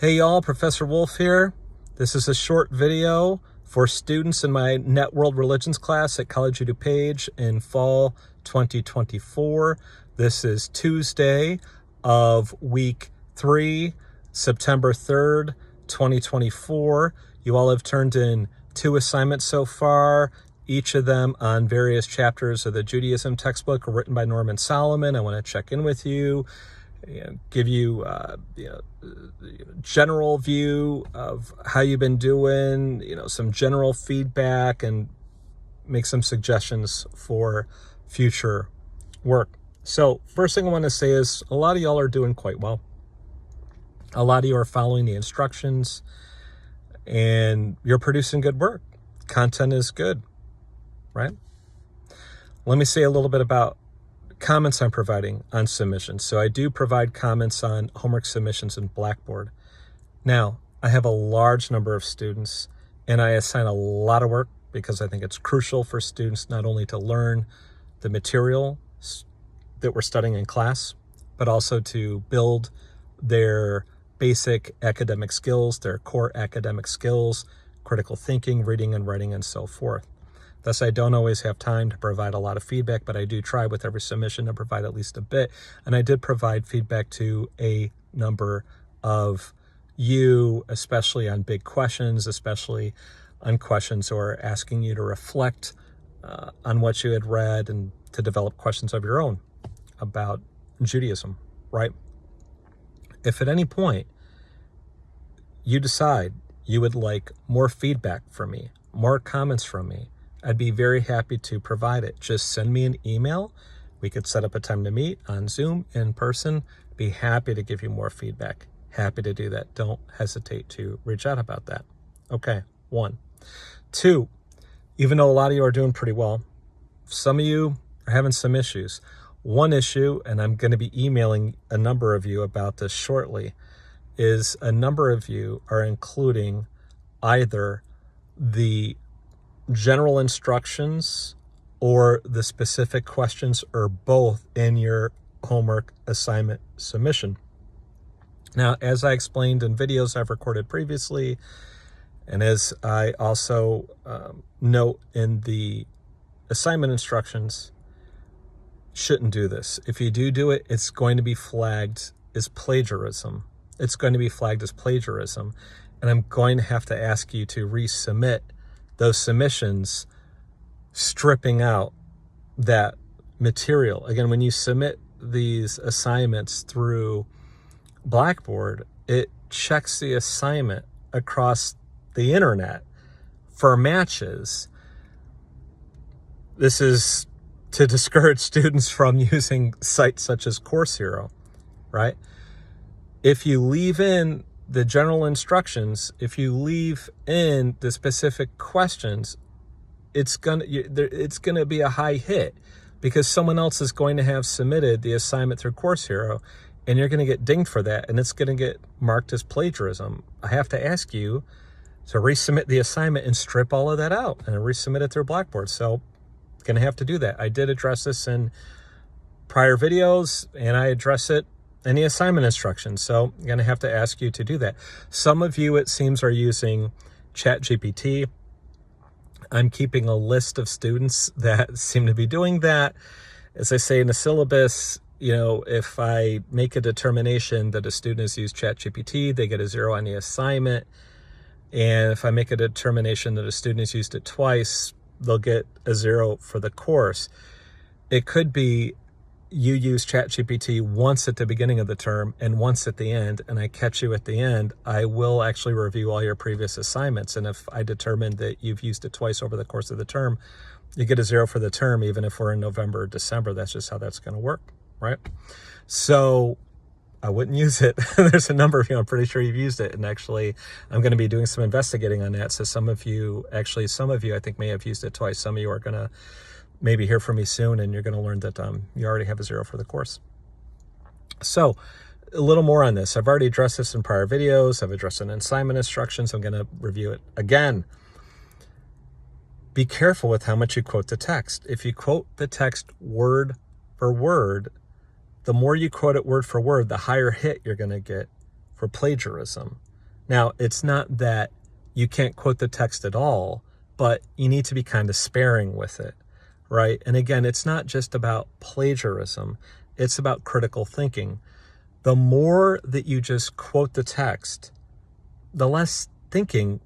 Hey y'all, Professor Wolf here. This is a short video for students in my Net World Religions class at College of DuPage in fall 2024. This is Tuesday of week 3, September 3rd, 2024. You all have turned in 2 assignments so far, each of them on various chapters of the Judaism textbook written by Norman Solomon. I want to check in with you. Give you general view of how you've been doing, some general feedback, and make some suggestions for future work. So first thing I want to say is a lot of y'all are doing quite well. A lot of you are following the instructions and you're producing good work. Content is good, right? Let me say a little bit about comments I'm providing on submissions. So I do provide comments on homework submissions in Blackboard. Now, I have a large number of students and I assign a lot of work because I think it's crucial for students not only to learn the material that we're studying in class, but also to build their basic academic skills, their core academic skills, critical thinking, reading and writing, and so forth. Thus, I don't always have time to provide a lot of feedback, but I do try with every submission to provide at least a bit. And I did provide feedback to a number of you, especially on big questions, especially on questions who are asking you to reflect on what you had read and to develop questions of your own about Judaism, right? If at any point you decide you would like more feedback from me, more comments from me, I'd be very happy to provide it. Just send me an email. We could set up a time to meet on Zoom, in person. Be happy to give you more feedback. Happy to do that. Don't hesitate to reach out about that. Okay, 1. 2, even though a lot of you are doing pretty well, some of you are having some issues. One issue, and I'm going to be emailing a number of you about this shortly, is a number of you are including either the general instructions or the specific questions, or both, in your homework assignment submission. Now, as I explained in videos I've recorded previously, and as I also note in the assignment instructions, shouldn't do this. If you do it, it's going to be flagged as plagiarism. It's going to be flagged as plagiarism, and I'm going to have to ask you to resubmit those submissions, stripping out that material. Again, when you submit these assignments through Blackboard, it checks the assignment across the internet for matches. This is to discourage students from using sites such as Course Hero, right? If you leave in the general instructions, if you leave in the specific questions, it's gonna be a high hit because someone else is going to have submitted the assignment through Course Hero, and you're going to get dinged for that, and it's going to get marked as plagiarism. I have to ask you to resubmit the assignment and strip all of that out and resubmit it through Blackboard. So I'm going to have to do that. I did address this in prior videos, and I address it in the assignment instructions. So I'm going to have to ask you to do that. Some of you, it seems, are using ChatGPT. I'm keeping a list of students that seem to be doing that. As I say in the syllabus, if I make a determination that a student has used ChatGPT, they get a 0 on the assignment. And if I make a determination that a student has used it twice, they'll get a 0 for the course. It could be you use ChatGPT once at the beginning of the term and once at the end, and I catch you at the end, I will actually review all your previous assignments. And if I determine that you've used it twice over the course of the term, you get a 0 for the term, even if we're in November or December. That's just how that's going to work, right? So I wouldn't use it. There's a number of you, I'm pretty sure you've used it. And actually, I'm going to be doing some investigating on that. So some of you, I think, may have used it twice. Some of you are going to maybe hear from me soon, and you're going to learn that you already have a 0 for the course. So a little more on this. I've already addressed this in prior videos. I've addressed it in assignment instructions. I'm going to review it again. Be careful with how much you quote the text. If you quote the text word for word, the more you quote it word for word, the higher hit you're going to get for plagiarism. Now, it's not that you can't quote the text at all, but you need to be kind of sparing with it, right? And again, it's not just about plagiarism, it's about critical thinking. The more that you just quote the text, the less thinking,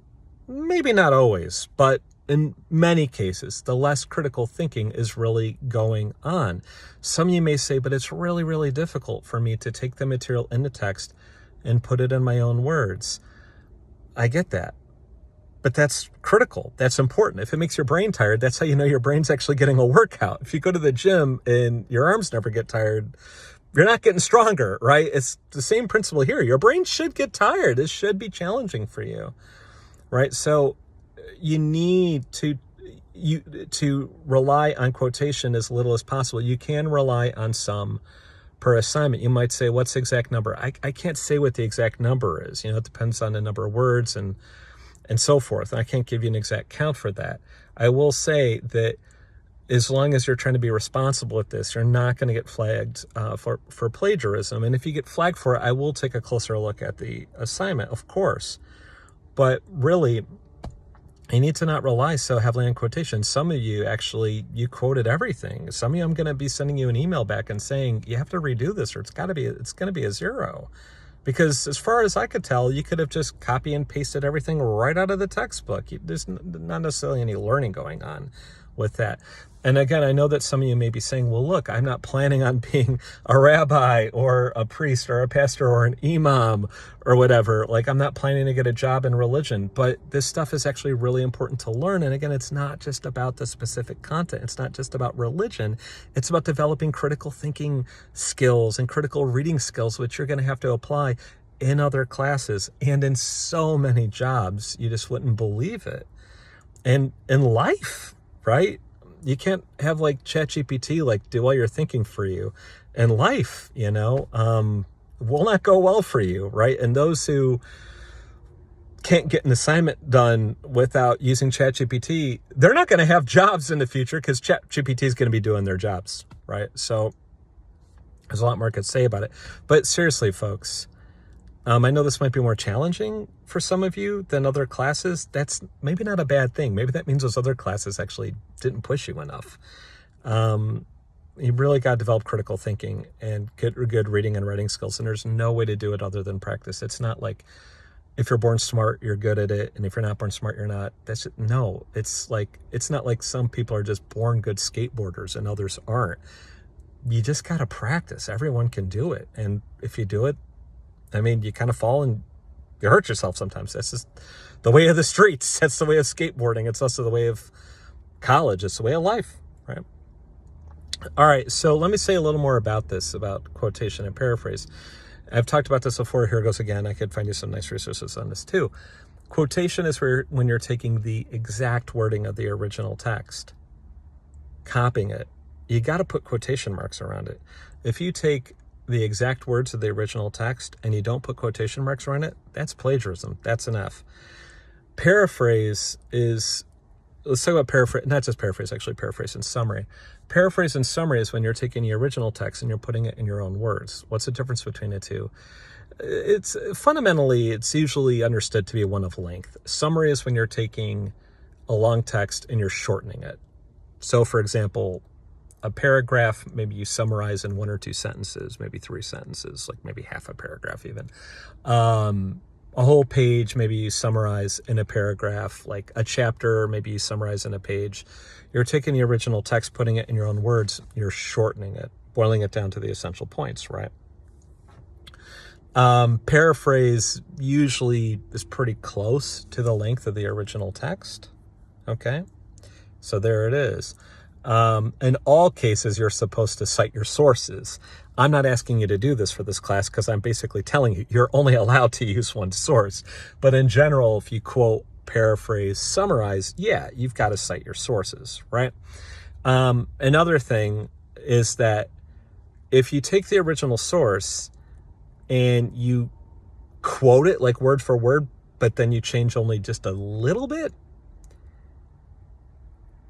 maybe not always, but in many cases, the less critical thinking is really going on. Some of you may say, but it's really, really difficult for me to take the material in the text and put it in my own words. I get that. But that's critical. That's important. If it makes your brain tired, that's how you know your brain's actually getting a workout. If you go to the gym and your arms never get tired, you're not getting stronger, right? It's the same principle here. Your brain should get tired. This should be challenging for you, right? So you need to rely on quotation as little as possible. You can rely on some per assignment. You might say, what's the exact number? I can't say what the exact number is. It depends on the number of words and so forth. And I can't give you an exact count for that. I will say that as long as you're trying to be responsible with this, you're not going to get flagged for plagiarism. And if you get flagged for it, I will take a closer look at the assignment, of course. But really, you need to not rely so heavily on quotations. Some of you actually, you quoted everything. Some of you, I'm going to be sending you an email back and saying, you have to redo this or it's going to be a 0. Because as far as I could tell, you could have just copy and pasted everything right out of the textbook. There's not necessarily any learning going on with that. And again, I know that some of you may be saying, well, look, I'm not planning on being a rabbi or a priest or a pastor or an imam or whatever. Like, I'm not planning to get a job in religion, but this stuff is actually really important to learn. And again, it's not just about the specific content. It's not just about religion. It's about developing critical thinking skills and critical reading skills, which you're going to have to apply in other classes and in so many jobs. You just wouldn't believe it. And in life, right? You can't have like ChatGPT like do all your thinking for you. And life, will not go well for you, right? And those who can't get an assignment done without using ChatGPT, they're not going to have jobs in the future because ChatGPT is going to be doing their jobs, right? So there's a lot more I could say about it. But seriously, folks, I know this might be more challenging for some of you than other classes. That's maybe not a bad thing. Maybe that means those other classes actually didn't push you enough. You really got to develop critical thinking and get good reading and writing skills. And there's no way to do it other than practice. It's not like if you're born smart, you're good at it. And if you're not born smart, you're not. It's not like some people are just born good skateboarders and others aren't. You just got to practice. Everyone can do it. And if you do it, you kind of fall and you hurt yourself sometimes. That's just the way of the streets. That's the way of skateboarding. It's also the way of college. It's the way of life, right? All right, so let me say a little more about this, about quotation and paraphrase. I've talked about this before. Here goes again. I could find you some nice resources on this too. Quotation is when you're taking the exact wording of the original text, copying it. You got to put quotation marks around it. If you take the exact words of the original text and you don't put quotation marks around it, that's plagiarism. That's an F. Paraphrase is, let's talk about paraphrase, not just paraphrase, actually paraphrase and summary. Paraphrase and summary is when you're taking the original text and you're putting it in your own words. What's the difference between the two? It's usually understood to be one of length. Summary is when you're taking a long text and you're shortening it. So for example, a paragraph, maybe you summarize in 1 or 2 sentences, maybe 3 sentences, like maybe half a paragraph even. A whole page, maybe you summarize in a paragraph, like a chapter, maybe you summarize in a page. You're taking the original text, putting it in your own words, you're shortening it, boiling it down to the essential points, right? Paraphrase usually is pretty close to the length of the original text, okay? So there it is. In all cases, you're supposed to cite your sources. I'm not asking you to do this for this class because I'm basically telling you you're only allowed to use one source. But in general, if you quote, paraphrase, summarize, yeah, you've got to cite your sources, right? Another thing is that if you take the original source and you quote it like word for word, but then you change only just a little bit,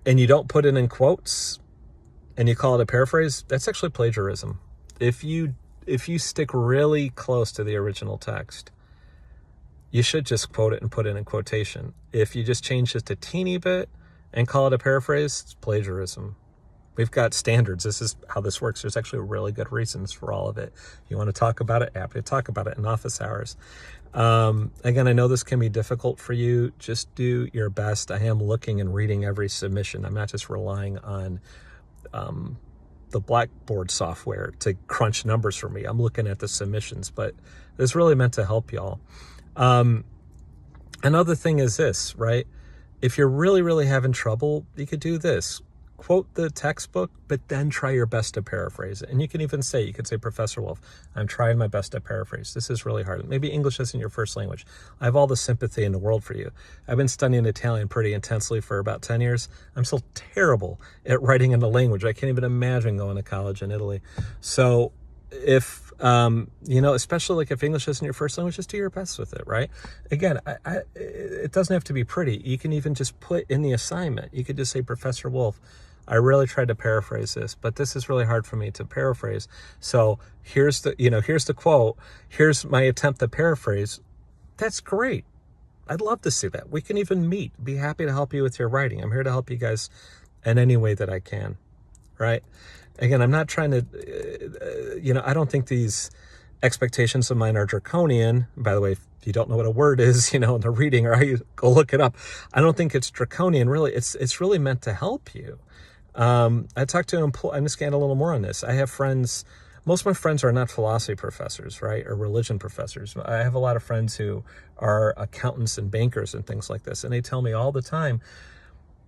and you don't put it in quotes and you call it a paraphrase, that's actually plagiarism. If you stick really close to the original text, you should just quote it and put it in quotation. If you just change just a teeny bit and call it a paraphrase, it's plagiarism. We've got standards. This is how this works. There's actually really good reasons for all of it. If you want to talk about it, happy to talk about it in office hours. Again, I know this can be difficult for you. Just do your best. I am looking and reading every submission. I'm not just relying on the Blackboard software to crunch numbers for me. I'm looking at the submissions, but it's really meant to help y'all. Another thing is this, right? If you're really, really having trouble, you could do this. Quote the textbook, but then try your best to paraphrase it. And you can even say, you could say, Professor Wolf, I'm trying my best to paraphrase. This is really hard. Maybe English isn't your first language. I have all the sympathy in the world for you. I've been studying Italian pretty intensely for about 10 years. I'm still terrible at writing in the language. I can't even imagine going to college in Italy. So if, especially like if English isn't your first language, just do your best with it, right? Again, it doesn't have to be pretty. You can even just put in the assignment. You could just say, Professor Wolf, I really tried to paraphrase this, but this is really hard for me to paraphrase. So here's the quote. Here's my attempt to paraphrase. That's great. I'd love to see that. We can even meet. Be happy to help you with your writing. I'm here to help you guys in any way that I can, right? Again, I'm not trying to, I don't think these expectations of mine are draconian. By the way, if you don't know what a word is, in the reading, or how you go look it up, I don't think it's draconian. Really, it's really meant to help you. I talked to I'm just getting a little more on this. I have friends, most of my friends are not philosophy professors, right? Or religion professors. I have a lot of friends who are accountants and bankers and things like this. And they tell me all the time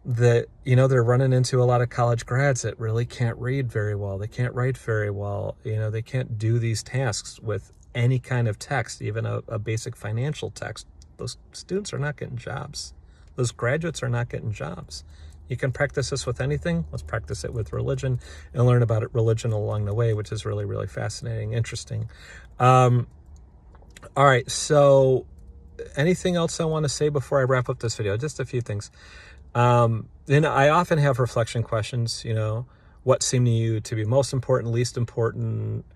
that, they're running into a lot of college grads that really can't read very well. They can't write very well. They can't do these tasks with any kind of text, even a basic financial text. Those students are not getting jobs. Those graduates are not getting jobs. You can practice this with anything. Let's practice it with religion and learn about religion along the way, which is really, really fascinating, interesting. All right, so anything else I want to say before I wrap up this video? Just a few things. I often have reflection questions, what seem to you to be most important, least important,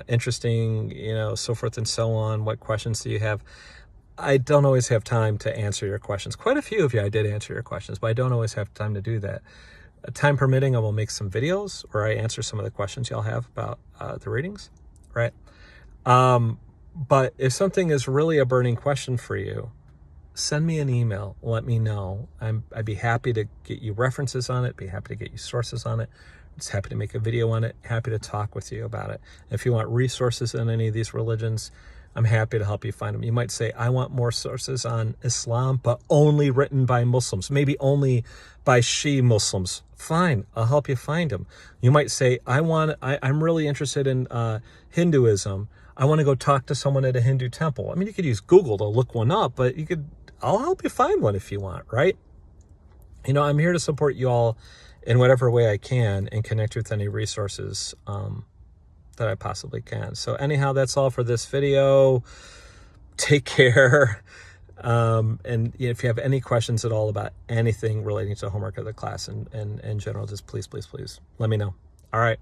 interesting, so forth and so on. What questions do you have? I don't always have time to answer your questions. Quite a few of you I did answer your questions, but I don't always have time to do that. Time permitting, I will make some videos where I answer some of the questions y'all have about the readings, right? But if something is really a burning question for you, send me an email. Let me know. I'd be happy to get you references on it, be happy to get you sources on it. Just happy to make a video on it, happy to talk with you about it. If you want resources in any of these religions, I'm happy to help you find them. You might say, I want more sources on Islam, but only written by Muslims, maybe only by Shia Muslims. Fine, I'll help you find them. You might say, I'm really interested in Hinduism. I want to go talk to someone at a Hindu temple. I mean, you could use Google to look one up, but I'll help you find one if you want, right? I'm here to support you all in whatever way I can and connect with any resources that I possibly can. So anyhow, that's all for this video. Take care. And if you have any questions at all about anything relating to homework of the class and in general, just please let me know. All right.